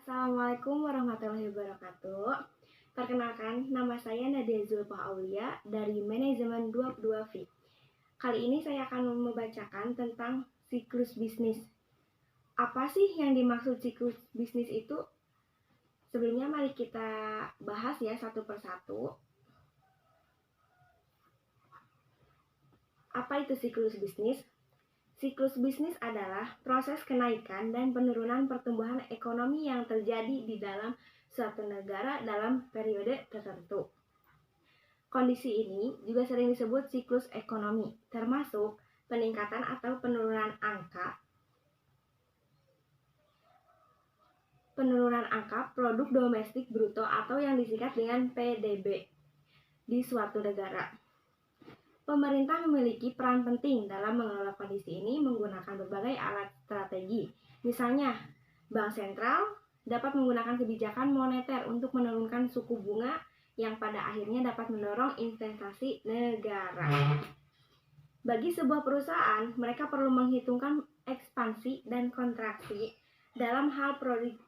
Assalamualaikum warahmatullahi wabarakatuh. Perkenalkan, nama saya Nadia Zulfa Aulia dari Manajemen 22 V. Kali ini saya akan membacakan tentang siklus bisnis. Apa sih yang dimaksud siklus bisnis itu? Sebelumnya mari kita bahas ya satu persatu. Apa itu siklus bisnis? Siklus bisnis adalah proses kenaikan dan penurunan pertumbuhan ekonomi yang terjadi di dalam suatu negara dalam periode tertentu. Kondisi ini juga sering disebut siklus ekonomi, termasuk peningkatan atau penurunan angka produk domestik bruto atau yang disingkat dengan PDB di suatu negara. Pemerintah memiliki peran penting dalam mengelola kondisi ini menggunakan berbagai alat strategi. Misalnya, Bank Sentral dapat menggunakan kebijakan moneter untuk menurunkan suku bunga yang pada akhirnya dapat mendorong investasi negara. Bagi sebuah perusahaan, mereka perlu menghitungkan ekspansi dan kontraksi dalam hal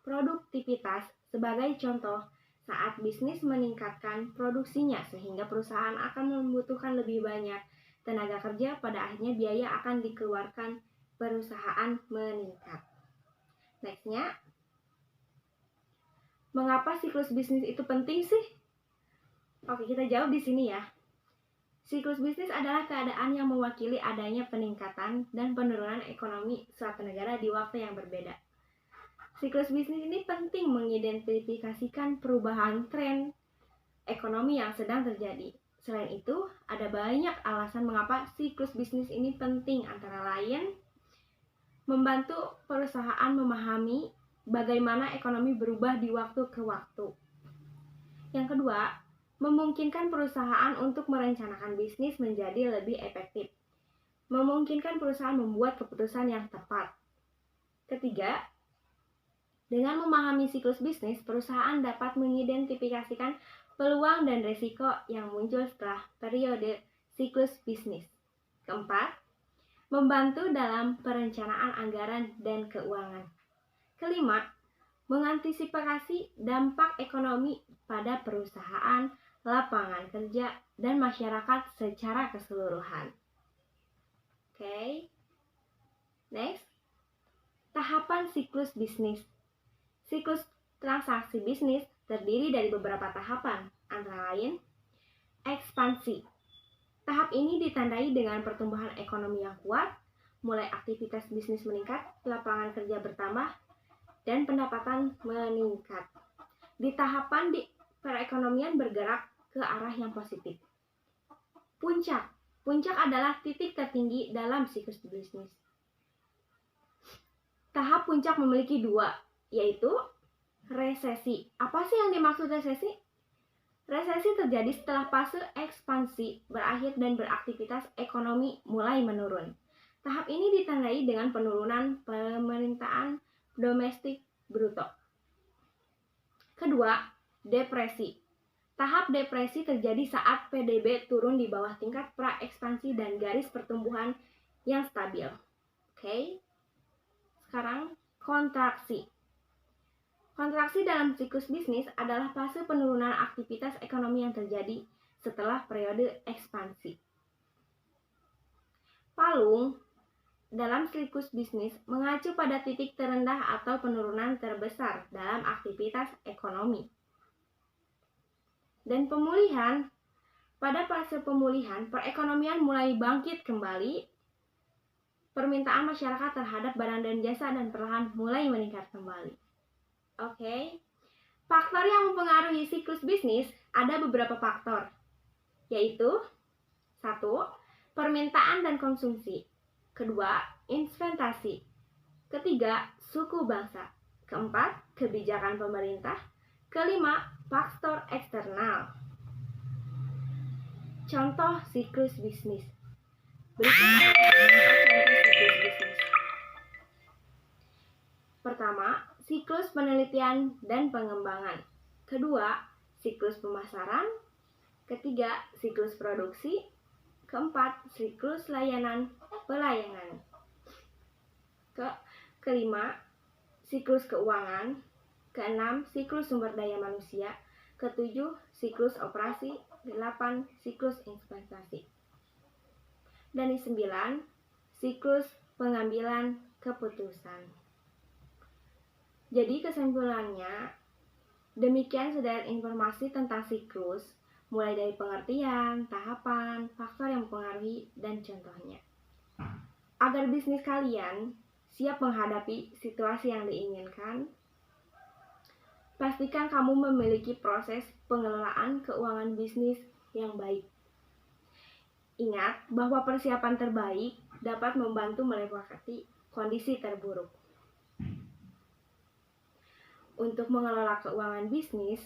produktivitas. Sebagai contoh, saat bisnis meningkatkan produksinya sehingga perusahaan akan membutuhkan lebih banyak tenaga kerja, pada akhirnya biaya akan dikeluarkan perusahaan meningkat. Nextnya, mengapa siklus bisnis itu penting sih? Oke, kita jawab di sini ya. Siklus bisnis adalah keadaan yang mewakili adanya peningkatan dan penurunan ekonomi suatu negara di waktu yang berbeda. Siklus bisnis ini penting mengidentifikasikan perubahan tren ekonomi yang sedang terjadi. Selain itu, ada banyak alasan mengapa siklus bisnis ini penting, antara lain membantu perusahaan memahami bagaimana ekonomi berubah di waktu ke waktu. Yang kedua, memungkinkan perusahaan untuk merencanakan bisnis menjadi lebih efektif. Memungkinkan perusahaan membuat keputusan yang tepat. Ketiga, dengan memahami siklus bisnis, perusahaan dapat mengidentifikasikan peluang dan risiko yang muncul setelah periode siklus bisnis. Keempat, membantu dalam perencanaan anggaran dan keuangan. Kelima, mengantisipasi dampak ekonomi pada perusahaan, lapangan kerja, dan masyarakat secara keseluruhan. Oke. Next, tahapan siklus bisnis. Siklus transaksi bisnis terdiri dari beberapa tahapan, antara lain ekspansi. Tahap ini ditandai dengan pertumbuhan ekonomi yang kuat, mulai aktivitas bisnis meningkat, lapangan kerja bertambah, dan pendapatan meningkat. Di tahapan perekonomian bergerak ke arah yang positif. Puncak adalah titik tertinggi dalam siklus bisnis. Tahap puncak memiliki dua, yaitu resesi. Apa sih yang dimaksud resesi? Resesi terjadi setelah fase ekspansi berakhir dan beraktivitas ekonomi mulai menurun. Tahap ini ditandai dengan penurunan permintaan domestik bruto. Kedua, depresi. Tahap depresi terjadi saat PDB turun di bawah tingkat pra-ekspansi dan garis pertumbuhan yang stabil. Oke. Sekarang, kontraksi. Kontraksi dalam siklus bisnis adalah fase penurunan aktivitas ekonomi yang terjadi setelah periode ekspansi. Palung dalam siklus bisnis mengacu pada titik terendah atau penurunan terbesar dalam aktivitas ekonomi. Dan pemulihan, pada fase pemulihan, perekonomian mulai bangkit kembali, permintaan masyarakat terhadap barang dan jasa dan perlahan mulai meningkat kembali. Oke. Faktor yang mempengaruhi siklus bisnis ada beberapa faktor, yaitu 1. Permintaan dan konsumsi. Kedua, investasi. Ketiga, suku bangsa. Keempat, kebijakan pemerintah. Kelima, faktor eksternal. Contoh siklus bisnis. Berikut adalah contoh siklus bisnis. Pertama, siklus penelitian dan pengembangan. Kedua, siklus pemasaran. Ketiga, siklus produksi. Keempat, siklus pelayanan. Kelima, siklus keuangan. Keenam, siklus sumber daya manusia. Ketujuh, siklus operasi. 8, siklus investasi. Dan yang 9, siklus pengambilan keputusan. Jadi kesimpulannya, demikian sederet informasi tentang siklus, mulai dari pengertian, tahapan, faktor yang mempengaruhi, dan contohnya. Agar bisnis kalian siap menghadapi situasi yang diinginkan, pastikan kamu memiliki proses pengelolaan keuangan bisnis yang baik. Ingat bahwa persiapan terbaik dapat membantu melewati kondisi terburuk. Untuk mengelola keuangan bisnis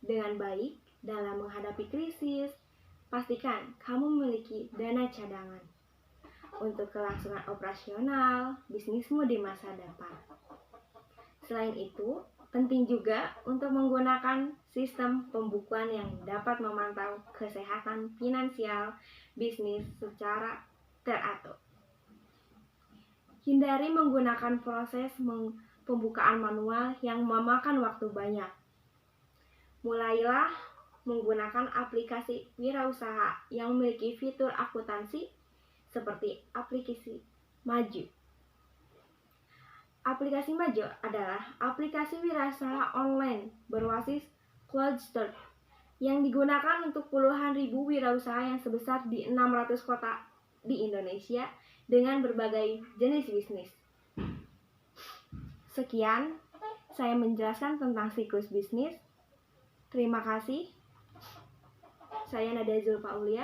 dengan baik dalam menghadapi krisis, pastikan kamu memiliki dana cadangan untuk kelangsungan operasional bisnismu di masa depan. Selain itu, penting juga untuk menggunakan sistem pembukuan yang dapat memantau kesehatan finansial bisnis secara teratur. Hindari menggunakan proses pembukaan manual yang memakan waktu banyak. Mulailah menggunakan aplikasi wirausaha yang memiliki fitur akuntansi seperti aplikasi Maju. Aplikasi Maju adalah aplikasi wirausaha online berbasis cloud store yang digunakan untuk puluhan ribu wirausaha yang sebesar di 600 kota di Indonesia dengan berbagai jenis bisnis. Sekian, saya menjelaskan tentang siklus bisnis. Terima kasih. Saya Nadia Zulfa Aulia.